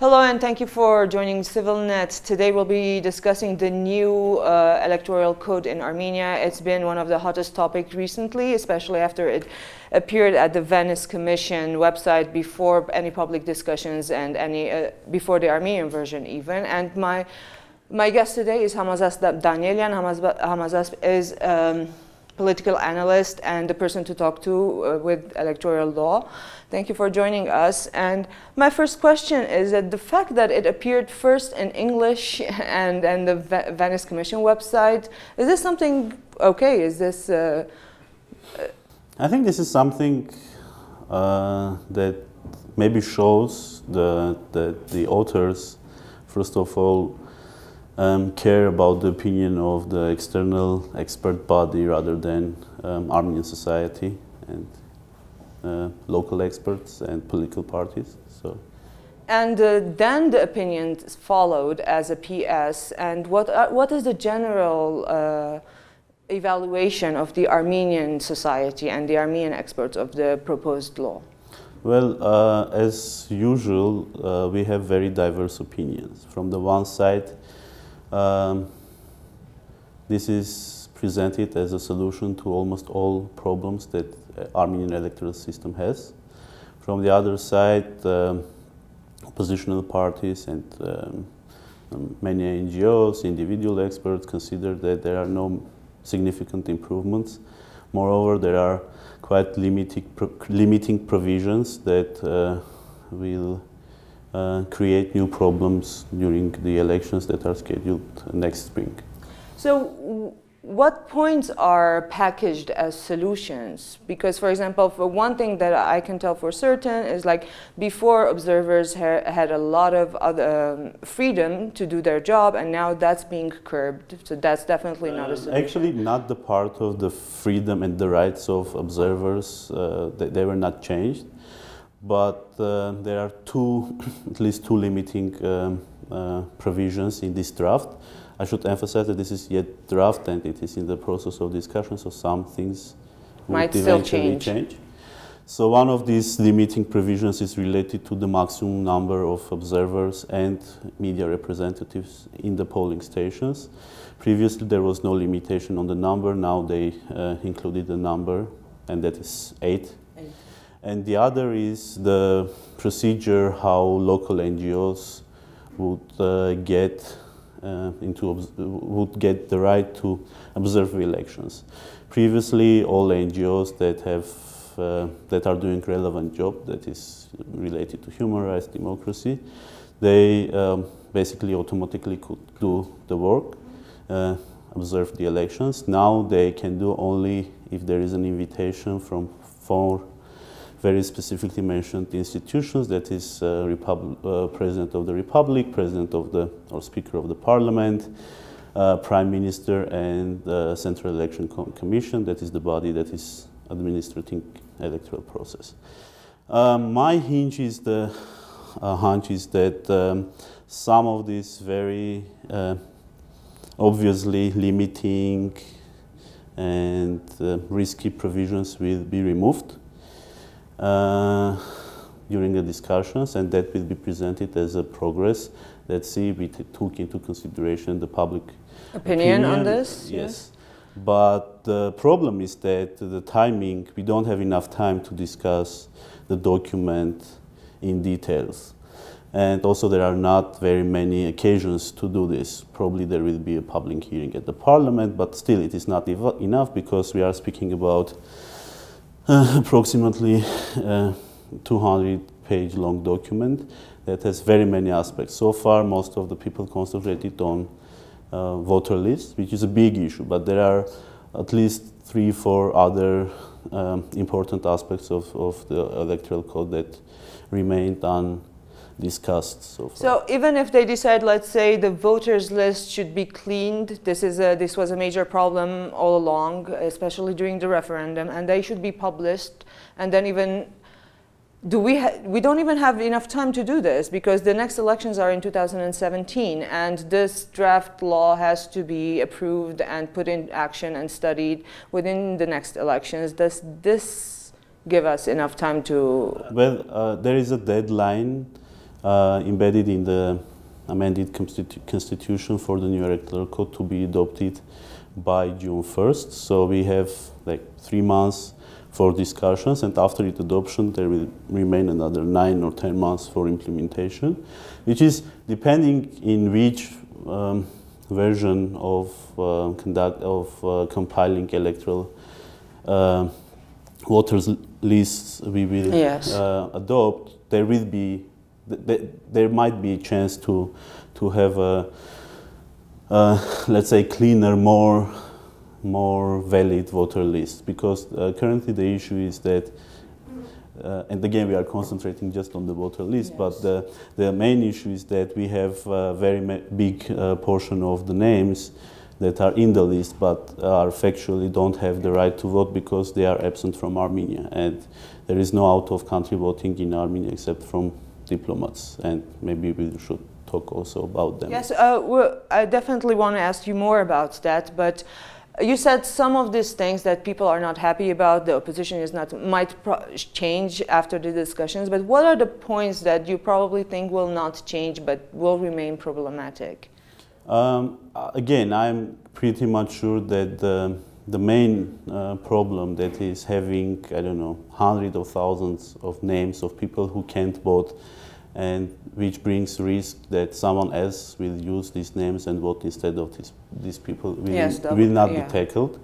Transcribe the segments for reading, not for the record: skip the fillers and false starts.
Hello and thank you for joining CivilNet. Today we'll be discussing the new electoral code in Armenia. It's been one of the hottest topics recently, especially after it appeared at the Venice Commission website before any public discussions and before the Armenian version even. And my guest today is Hamazasp Danielyan. Hamazasp is political analyst and the person to talk to with electoral law. Thank you for joining us. And my first question is that the fact that it appeared first in English and the Venice Commission website, is this something okay? Is this? I think this is something that maybe shows that the authors, first of all, care about the opinion of the external expert body rather than Armenian society and local experts and political parties. And then the opinions followed as a PS. And what is the general evaluation of the Armenian society and the Armenian experts of the proposed law? Well, as usual, we have very diverse opinions. From the one side, this is presented as a solution to almost all problems that Armenian electoral system has. From the other side, oppositional parties and many NGOs, individual experts consider that there are no significant improvements. Moreover, there are quite limiting provisions that will create new problems during the elections that are scheduled next spring. So what points are packaged as solutions? Because, for example, for one thing that I can tell for certain is like before observers had a lot of other freedom to do their job, and now that's being curbed. So that's definitely not a solution. Actually, not the part of the freedom and the rights of observers. They were not changed. But there are at least two limiting provisions in this draft. I should emphasize that this is yet draft and it is in the process of discussion, so some things might will still eventually change. So one of these limiting provisions is related to the maximum number of observers and media representatives in the polling stations. Previously there was no limitation on the number, now they included the number, and that is 8. And the other is the procedure how local NGOs would get the right to observe elections. Previously, all NGOs that are doing relevant job that is related to human rights, democracy, they basically automatically could do the work, observe the elections. Now they can do only if there is an invitation from 4 very specifically mentioned institutions, that is President of the Republic, President of or Speaker of the Parliament, Prime Minister, and Central Election Commission, that is the body that is administrating electoral process. My hunch is that some of these very obviously limiting and risky provisions will be removed during the discussions, and that will be presented as a progress. Let's see, we took into consideration the public opinion on this. Yes. But the problem is that the timing, we don't have enough time to discuss the document in details. And also there are not very many occasions to do this. Probably there will be a public hearing at the Parliament, but still it is not enough because we are speaking about approximately 200-page long document that has very many aspects. So far, most of the people concentrated on voter lists, which is a big issue, but there are at least 3-4 other important aspects of the electoral code that remained undiscussed so far. So even if they decide, let's say, the voters list should be cleaned, this was a major problem all along, especially during the referendum, and they should be published, and then even we don't even have enough time to do this because the next elections are in 2017, and this draft law has to be approved and put in action and studied within the next elections. Does this give us enough time to... Well, there is a deadline embedded in the amended constitution for the new electoral code to be adopted by June 1st. So we have like 3 months for discussions, and after its adoption there will remain another 9 or 10 months for implementation, which is depending in which version of compiling electoral voters lists we will adopt. There might be a chance to have a let's say cleaner, more valid voter list, because currently the issue is that and again we are concentrating just on the voter list, but the main issue is that we have a very big portion of the names that are in the list but are factually don't have the right to vote because they are absent from Armenia, and there is no out-of-country voting in Armenia except from diplomats, and maybe we should talk also about them. Yes, I definitely want to ask you more about that, but you said some of these things that people are not happy about, the opposition is not, might change after the discussions, but what are the points that you probably think will not change but will remain problematic? Again, I'm pretty much sure that the main problem that is having, I don't know, hundreds of thousands of names of people who can't vote, and which brings risk that someone else will use these names and vote instead of these people will not be tackled,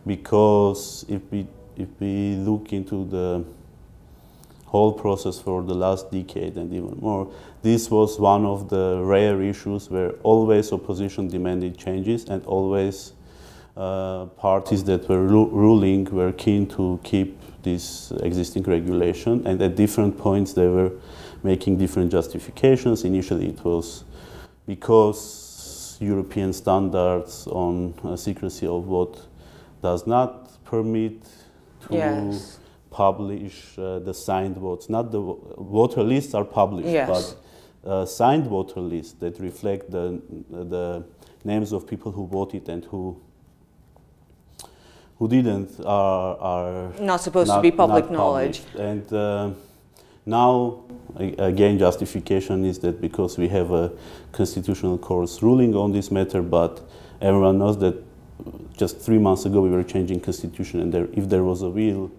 because if we look into the whole process for the last decade and even more, this was one of the rare issues where always opposition demanded changes, and always parties that were ruling were keen to keep this existing regulation, and at different points they were making different justifications. Initially it was because European standards on secrecy of vote does not permit to publish the signed votes. Not the voter lists are published, but signed voter lists that reflect the names of people who voted and who didn't are not supposed to be public knowledge. And now, again, justification is that because we have a constitutional court's ruling on this matter, but everyone knows that just 3 months ago we were changing constitution, and if there was a will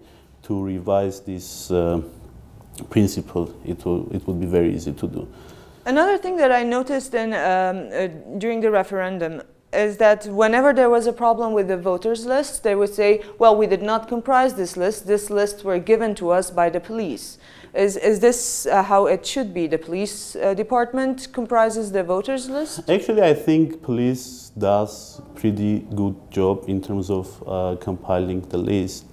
to revise this principle, it would be very easy to do. Another thing that I noticed during the referendum is that whenever there was a problem with the voters list, they would say, well, we did not comprise this list. This list were given to us by the police. Is this how it should be? The police department comprises the voters list? Actually, I think police does pretty good job in terms of compiling the list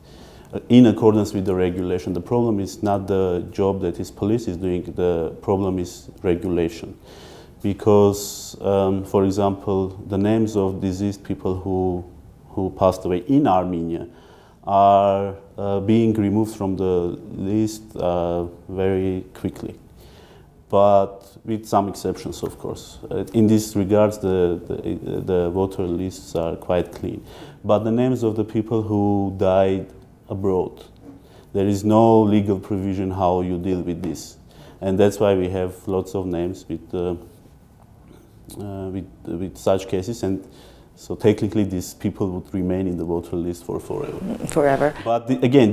in accordance with the regulation. The problem is not the job that police is doing. The problem is regulation. Because, for example, the names of deceased people who passed away in Armenia are being removed from the list very quickly, but with some exceptions, of course. In this regards, the voter lists are quite clean. But the names of the people who died abroad, there is no legal provision how you deal with this, and that's why we have lots of names with such cases, and so technically these people would remain in the voter list for forever. But again,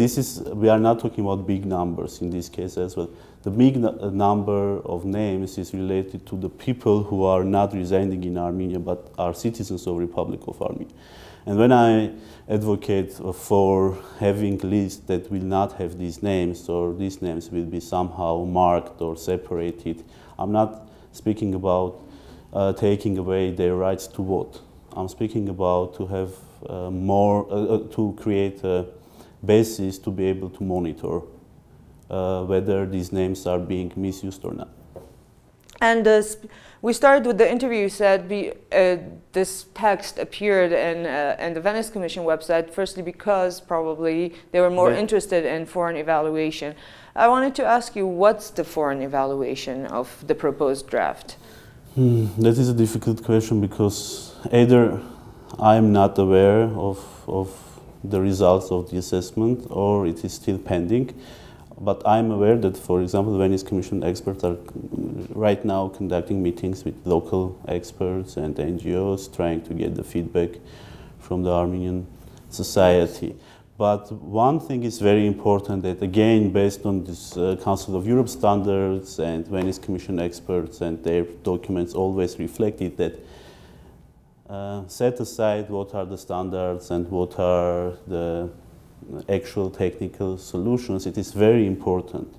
we are not talking about big numbers in this case as well. The big number of names is related to the people who are not residing in Armenia but are citizens of Republic of Armenia. And when I advocate for having lists that will not have these names, or these names will be somehow marked or separated, I'm not speaking about taking away their rights to vote. I'm speaking about to have to create a basis to be able to monitor whether these names are being misused or not. And we started with the interview. You said this text appeared in the Venice Commission website, firstly because probably they were more interested in foreign evaluation. I wanted to ask you, what's the foreign evaluation of the proposed draft? That is a difficult question, because either I'm not aware of the results of the assessment, or it is still pending. but I'm aware that, for example, the Venice Commission experts are right now conducting meetings with local experts and NGOs, trying to get the feedback from the Armenian society. But one thing is very important, that again, based on this Council of Europe standards and Venice Commission experts and their documents always reflected that set aside what are the standards and what are the actual technical solutions, it is very important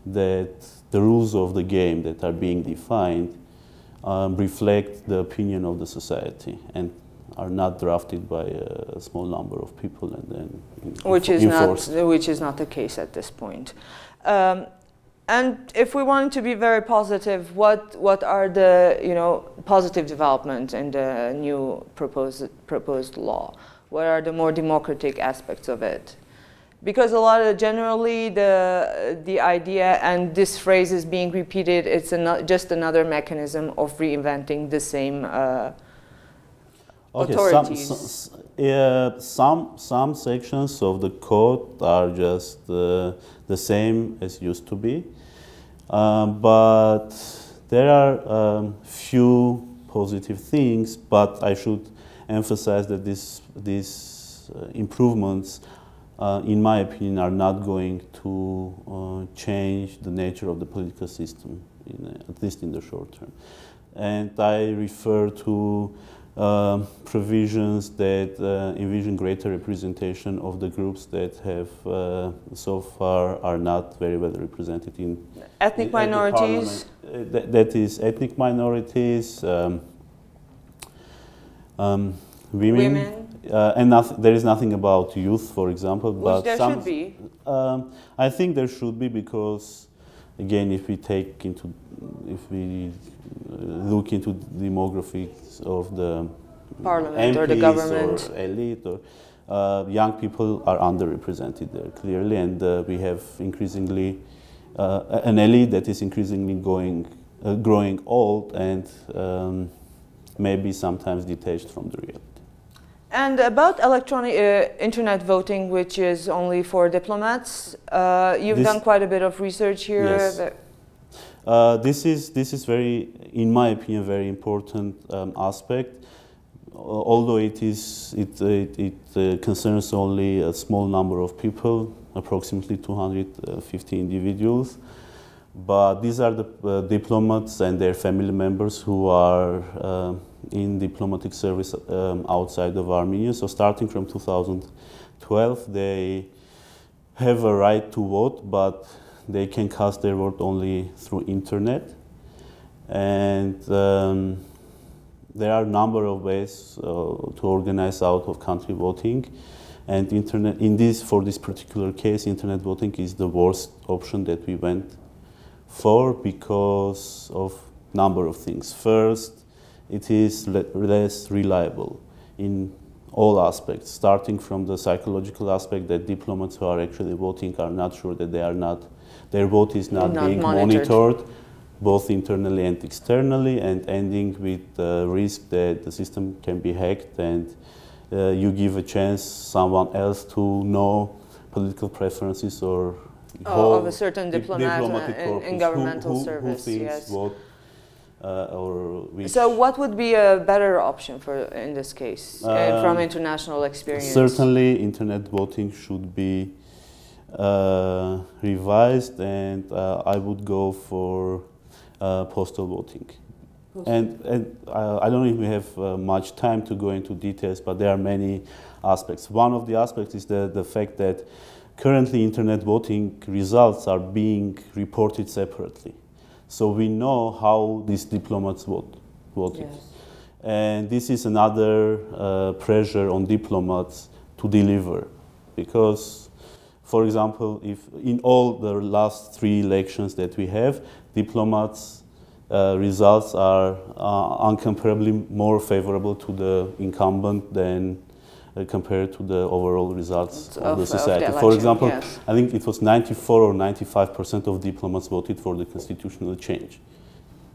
that the rules of the game that are being defined reflect the opinion of the society and are not drafted by a small number of people and then enforced. Which is not the case at this point. And if we want to be very positive, what are the positive developments in the new proposed law? What are the more democratic aspects of it? Because a lot of generally the idea, and this phrase is being repeated, it's just another mechanism of reinventing the same authorities. Some sections of the code are just the same as used to be, but there are few positive things. But I should emphasize that these improvements, in my opinion, are not going to change the nature of the political system, at least in the short term. And I refer to provisions that envision greater representation of the groups that have so far are not very well represented in ethnic minorities. That is ethnic minorities, women. And there is nothing about youth, for example. Which there should be. I think there should be, because again, if we look into the demographics of the parliament MPs or the government or elite, or young people are underrepresented there clearly, and we have increasingly an elite that is increasingly growing old and maybe sometimes detached from the reality. And about electronic internet voting, which is only for diplomats, you've done quite a bit of research here. Yes. This is very, in my opinion, very important aspect. Although it concerns only a small number of people, approximately 250 individuals. But these are the diplomats and their family members who are in diplomatic service outside of Armenia. So starting from 2012, they have a right to vote, but they can cast their vote only through internet. And there are a number of ways to organize out-of-country voting. And for this particular case, internet voting is the worst option that we went for because of number of things. First, it is less reliable in all aspects, starting from the psychological aspect that diplomats who are actually voting are not sure that their vote is not being monitored, both internally and externally, and ending with the risk that the system can be hacked and you give a chance someone else to know political preferences or of a certain diplomat in governmental service. Who thinks yes. what or which. So what would be a better option in this case, from international experience? Certainly, internet voting should be revised, and I would go for postal voting. And I don't know if we have much time to go into details, but there are many aspects. One of the aspects is the fact that currently internet voting results are being reported separately. So we know how these diplomats voted. Yes. And this is another pressure on diplomats to deliver. Because, for example, if in all the last 3 elections that we have, diplomats' results are incomparably more favorable to the incumbent than compared to the overall results of the society. Of the election, for example, yes. I think it was 94 or 95% of diplomats voted for the constitutional change,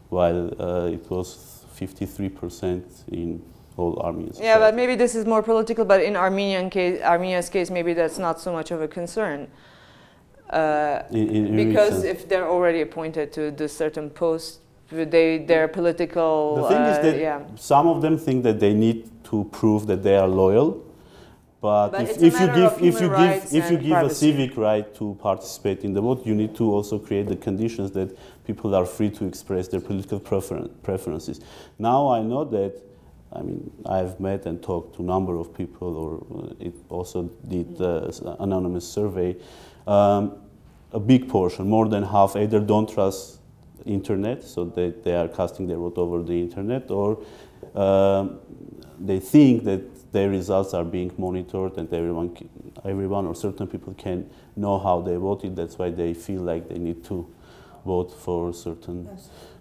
while it was 53% in all Armenians. Yeah, but maybe this is more political, but in Armenia's case, maybe that's not so much of a concern. Because if they're already appointed to this certain post, their political... The thing is that some of them think that they need to prove that they are loyal, but if you give a civic right to participate in the vote, you need to also create the conditions that people are free to express their political preferences. Now I know that, I mean, I've met and talked to a number of people, or it also did an anonymous survey. A big portion, more than half, either don't trust internet, so they are casting their vote over the internet, or they think that their results are being monitored and everyone or certain people can know how they voted. That's why they feel like they need to vote for certain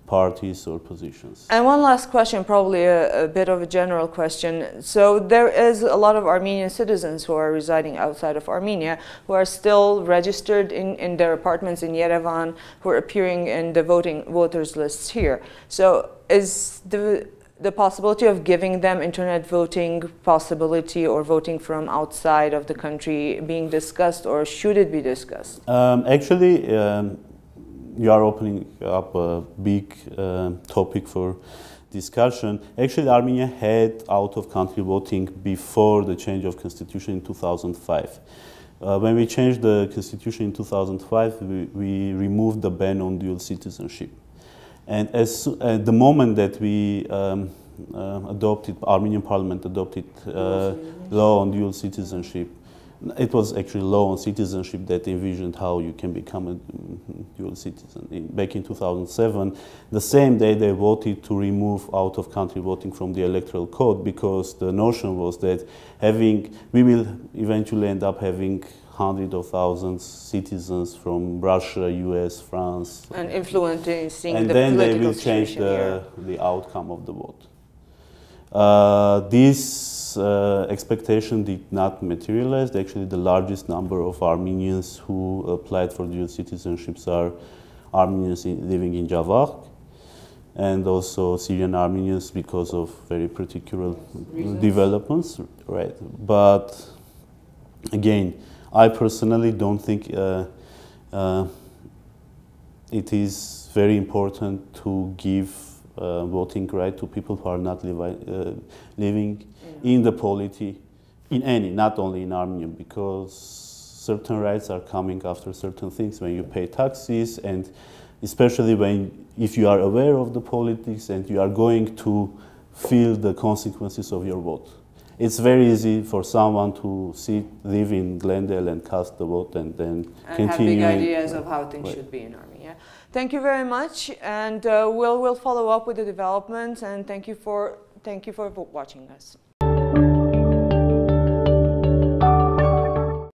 parties or positions. And one last question, probably a bit of a general question. So there is a lot of Armenian citizens who are residing outside of Armenia who are still registered in their apartments in Yerevan, who are appearing in the voters lists here. So is the possibility of giving them internet voting possibility or voting from outside of the country being discussed, or should it be discussed? Actually, you are opening up a big topic for discussion. Actually, Armenia had out-of-country voting before the change of constitution in 2005. When we changed the constitution in 2005, we removed the ban on dual citizenship. And the moment that we Armenian parliament adopted law on dual citizenship, it was actually law on citizenship that envisioned how you can become a dual citizen. Back in 2007, the same day they voted to remove out-of-country voting from the electoral code, because the notion was that we will eventually end up having hundreds of thousands citizens from Russia, US, France, and influencing and the then they political will change situation the outcome of the vote. This expectation did not materialize. Actually, the largest number of Armenians who applied for dual citizenships are Armenians living in Javakhd, and also Syrian Armenians, because of very particular developments. Right. But again, I personally don't think it is very important to give voting right to people who are not living in the polity, in any, not only in Armenia, because certain rights are coming after certain things when you pay taxes, and especially if you are aware of the politics and you are going to feel the consequences of your vote. It's very easy for someone to live in Glendale and cast the vote and then continue. Have big ideas of how things should be in Armenia. Thank you very much, and we'll follow up with the developments. And thank you for watching us.